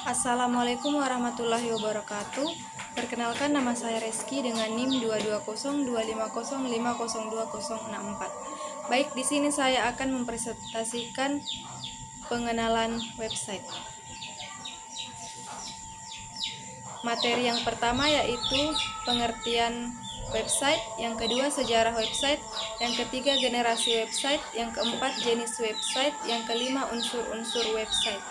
Assalamualaikum warahmatullahi wabarakatuh. Perkenalkan, nama saya Reski dengan NIM 2202505020064. Baik, di sini saya akan mempresentasikan pengenalan website. Materi yang pertama yaitu pengertian website, yang kedua sejarah website, yang ketiga generasi website, yang keempat jenis website, yang kelima unsur-unsur website.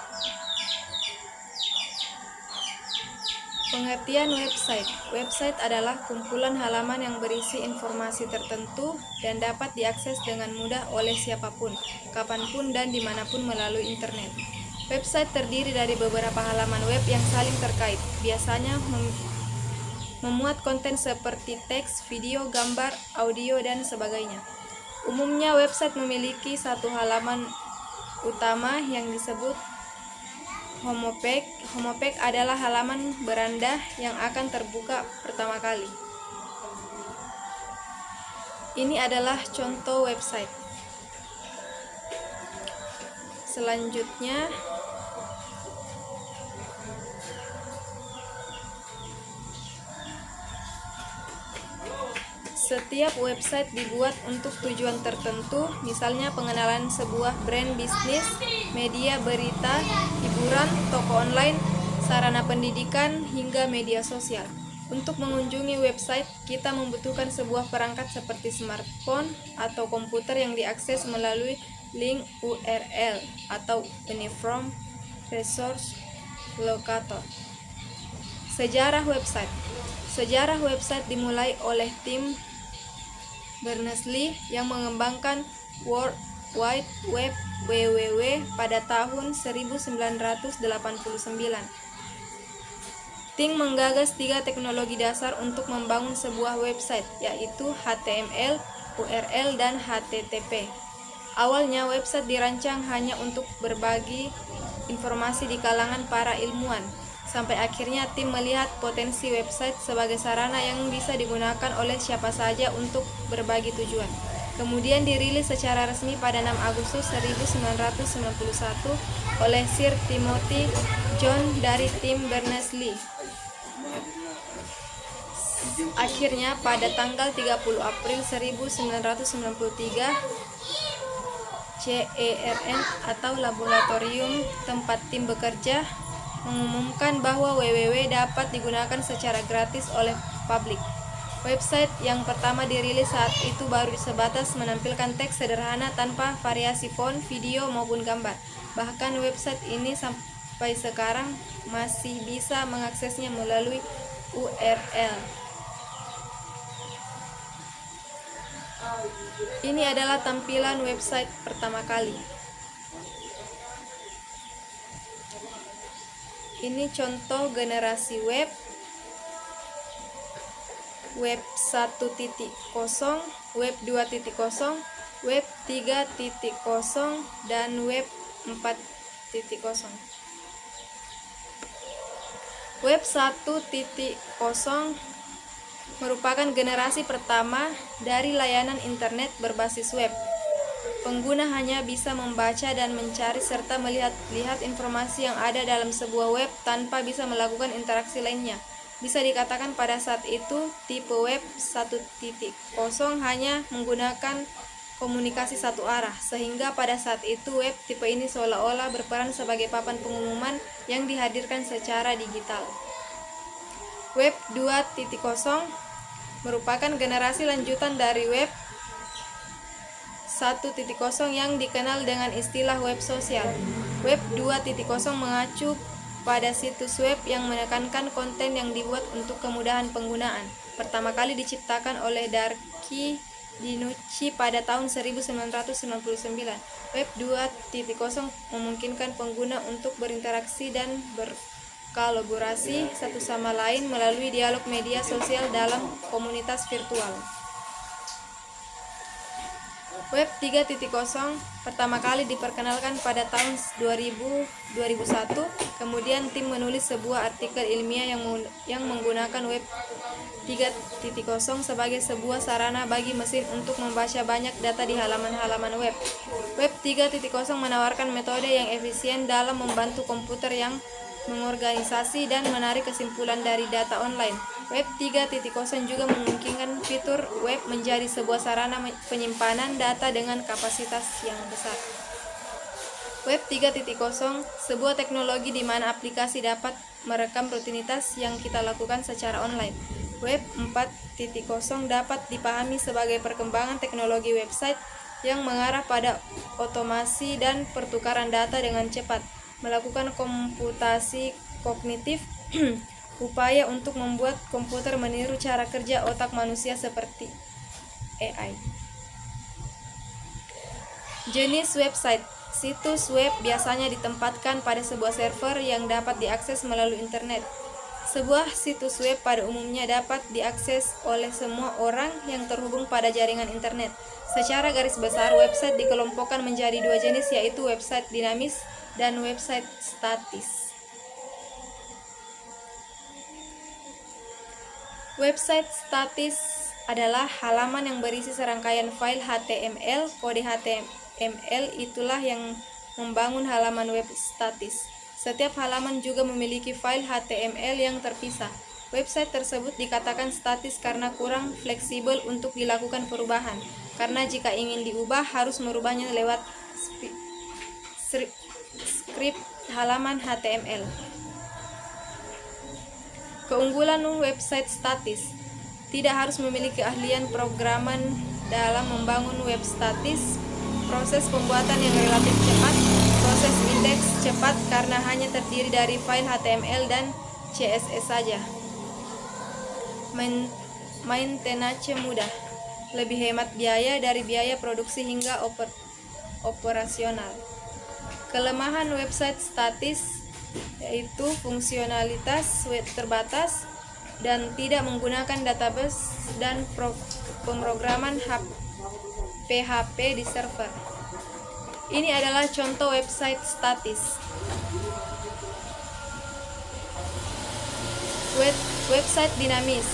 Pengertian website. Website adalah kumpulan halaman yang berisi informasi tertentu dan dapat diakses dengan mudah oleh siapapun, kapanpun, dan dimanapun melalui internet. Website terdiri dari beberapa halaman web yang saling terkait, biasanya memuat konten seperti teks, video, gambar, audio, dan sebagainya. Umumnya website memiliki satu halaman utama yang disebut homepage. Homepage adalah halaman beranda yang akan terbuka pertama kali. Ini adalah contoh website. Selanjutnya, setiap website dibuat untuk tujuan tertentu, misalnya pengenalan sebuah brand bisnis, media berita, hiburan, toko online, sarana pendidikan, hingga media sosial. Untuk mengunjungi website, kita membutuhkan sebuah perangkat seperti smartphone atau komputer yang diakses melalui link URL atau Uniform Resource Locator. Sejarah website. Sejarah website dimulai oleh tim Berners-Lee yang mengembangkan World Wide Web (WWW) pada tahun 1989. Tim menggagas 3 teknologi dasar untuk membangun sebuah website, yaitu HTML, URL, dan HTTP. Awalnya website dirancang hanya untuk berbagi informasi di kalangan para ilmuwan, sampai akhirnya tim melihat potensi website sebagai sarana yang bisa digunakan oleh siapa saja untuk berbagi tujuan. Kemudian dirilis secara resmi pada 6 Agustus 1991 oleh Sir Timothy John dari tim Berners-Lee. Akhirnya pada tanggal 30 April 1993, CERN atau laboratorium tempat tim bekerja mengumumkan bahwa WWW dapat digunakan secara gratis oleh publik. Website yang pertama dirilis saat itu baru sebatas menampilkan teks sederhana tanpa variasi font, video, maupun gambar. Bahkan website ini sampai sekarang masih bisa mengaksesnya melalui URL. Ini adalah tampilan website pertama kali. Ini contoh generasi web. Web 1.0, web 2.0, web 3.0, dan web 4.0. Web 1.0 merupakan generasi pertama dari layanan internet berbasis web. Pengguna hanya bisa membaca dan mencari serta melihat informasi yang ada dalam sebuah web tanpa bisa melakukan interaksi lainnya. Bisa dikatakan pada saat itu tipe web 1.0 hanya menggunakan komunikasi satu arah, sehingga pada saat itu web tipe ini seolah-olah berperan sebagai papan pengumuman yang dihadirkan secara digital. Web 2.0 merupakan generasi lanjutan dari web 1.0 yang dikenal dengan istilah web sosial. Web 2.0 mengacu pada situs web yang menekankan konten yang dibuat untuk kemudahan penggunaan. Pertama kali diciptakan oleh Darky Dinucci pada tahun 1999. Web 2.0 memungkinkan pengguna untuk berinteraksi dan berkolaborasi satu sama lain melalui dialog media sosial dalam komunitas virtual. Web 3.0 pertama kali diperkenalkan pada tahun 2001. Kemudian tim menulis sebuah artikel ilmiah yang menggunakan Web 3.0 sebagai sebuah sarana bagi mesin untuk membaca banyak data di halaman-halaman web. Web 3.0 menawarkan metode yang efisien dalam membantu komputer yang mengorganisasi dan menarik kesimpulan dari data online. Web 3.0 juga memungkinkan fitur web menjadi sebuah sarana penyimpanan data dengan kapasitas yang besar. Web 3.0 sebuah teknologi di mana aplikasi dapat merekam rutinitas yang kita lakukan secara online. Web 4.0 dapat dipahami sebagai perkembangan teknologi website yang mengarah pada otomasi dan pertukaran data dengan cepat, melakukan komputasi kognitif, upaya untuk membuat komputer meniru cara kerja otak manusia seperti AI. Jenis website. Situs web biasanya ditempatkan pada sebuah server yang dapat diakses melalui internet. Sebuah situs web pada umumnya dapat diakses oleh semua orang yang terhubung pada jaringan internet. Secara garis besar, website dikelompokkan menjadi dua jenis, yaitu website dinamis dan website statis. Website statis adalah halaman yang berisi serangkaian file HTML. Kode HTML itulah yang membangun halaman web statis. Setiap halaman juga memiliki file HTML yang terpisah. Website tersebut dikatakan statis karena kurang fleksibel untuk dilakukan perubahan, karena jika ingin diubah harus merubahnya lewat skrip halaman HTML. Keunggulan website statis. Tidak harus memiliki keahlian programan dalam membangun web statis. Proses pembuatan yang relatif cepat. Proses indeks cepat karena hanya terdiri dari file HTML dan CSS saja. Maintenance mudah. Lebih hemat biaya dari biaya produksi hingga operasional. Kelemahan website statis yaitu fungsionalitas web terbatas dan tidak menggunakan database dan pemrograman PHP di server. Ini adalah contoh website statis. Website dinamis.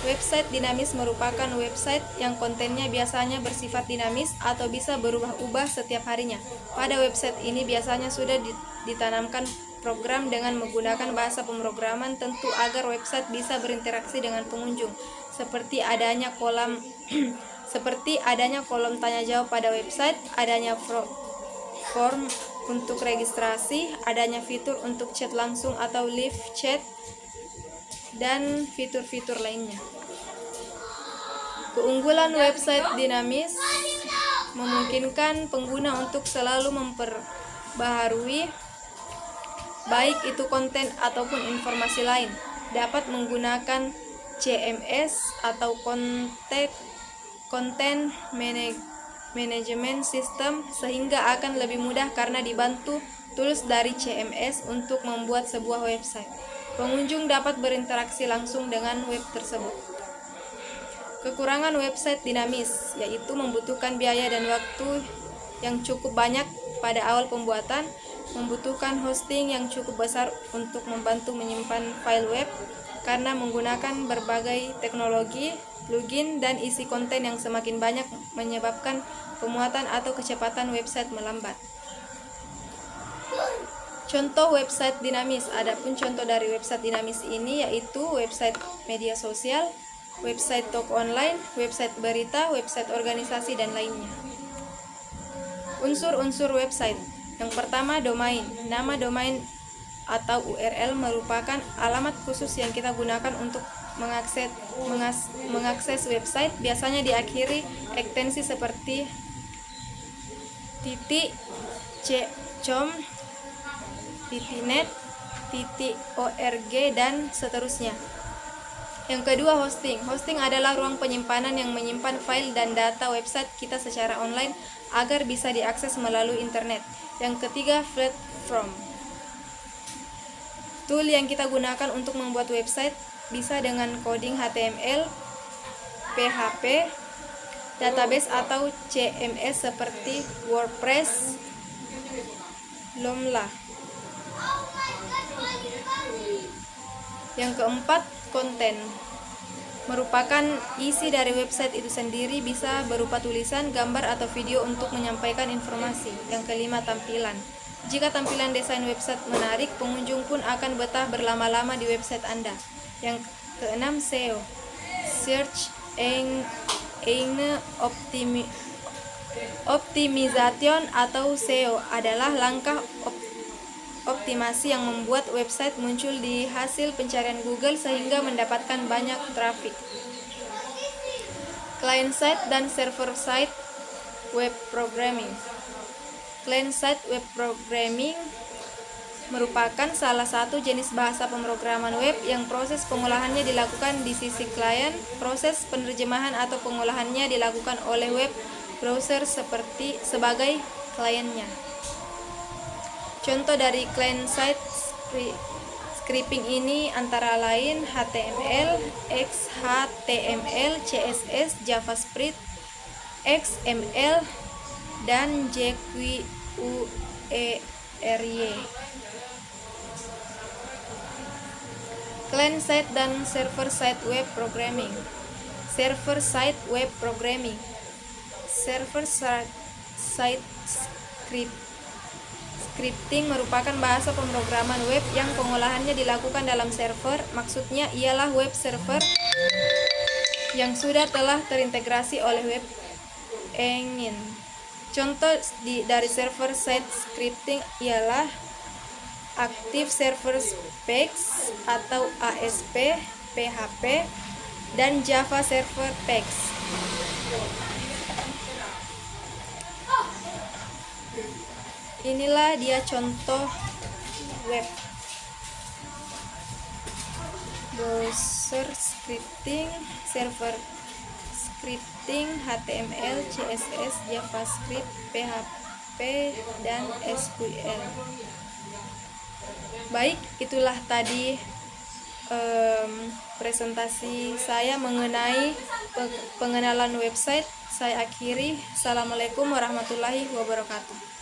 Website dinamis merupakan website yang kontennya biasanya bersifat dinamis atau bisa berubah-ubah setiap harinya. Pada website ini biasanya sudah ditanamkan program dengan menggunakan bahasa pemrograman tertentu agar website bisa berinteraksi dengan pengunjung, seperti adanya kolom tanya jawab pada website, adanya form untuk registrasi, adanya fitur untuk chat langsung atau live chat, dan fitur-fitur lainnya. Keunggulan website dinamis memungkinkan pengguna untuk selalu memperbaharui baik itu konten ataupun informasi lain, dapat menggunakan CMS atau content management system sehingga akan lebih mudah karena dibantu tools dari CMS untuk membuat sebuah website. Pengunjung dapat berinteraksi langsung dengan web tersebut. Kekurangan website dinamis yaitu membutuhkan biaya dan waktu yang cukup banyak pada awal pembuatan, membutuhkan hosting yang cukup besar untuk membantu menyimpan file web karena menggunakan berbagai teknologi, plugin, dan isi konten yang semakin banyak menyebabkan pemuatan atau kecepatan website melambat. Contoh website dinamis. Adapun contoh dari website dinamis ini yaitu website media sosial, website toko online, website berita, website organisasi, dan lainnya. Unsur-unsur website. Yang pertama, domain. Nama domain atau URL merupakan alamat khusus yang kita gunakan untuk mengakses website. Biasanya diakhiri ekstensi seperti .com, .net, .org, dan seterusnya. Yang kedua, hosting. Hosting adalah ruang penyimpanan yang menyimpan file dan data website kita secara online agar bisa diakses melalui internet. Yang ketiga, platform. Tool yang kita gunakan untuk membuat website bisa dengan coding HTML, PHP, database atau CMS seperti WordPress, Joomla. Yang keempat, konten. Merupakan isi dari website itu sendiri, bisa berupa tulisan, gambar, atau video untuk menyampaikan informasi. Yang kelima, tampilan. Jika tampilan desain website menarik, pengunjung pun akan betah berlama-lama di website Anda. Yang keenam, SEO. Search Engine Optimization atau SEO adalah langkah optimasi yang membuat website muncul di hasil pencarian Google sehingga mendapatkan banyak traffic. Client-side dan server-side web programming. Client-side web programming merupakan salah satu jenis bahasa pemrograman web yang proses pengolahannya dilakukan di sisi klien. Proses penerjemahan atau pengolahannya dilakukan oleh web browser sebagai kliennya. Contoh dari client-side scripting ini antara lain HTML, XHTML, CSS, JavaScript, XML, dan jQuery. Client-side dan server-side web programming. Server-side web programming. Server-side scripting merupakan bahasa pemrograman web yang pengolahannya dilakukan dalam server. Maksudnya ialah web server yang telah terintegrasi oleh web engine. Contoh dari server-side scripting ialah Active Server Packs atau ASP, PHP, dan Java Server Packs. Inilah dia contoh web. Browser scripting, server scripting, HTML, CSS, JavaScript, PHP, dan SQL. Baik, itulah tadi presentasi saya mengenai pengenalan website. Saya akhiri. Assalamualaikum warahmatullahi wabarakatuh.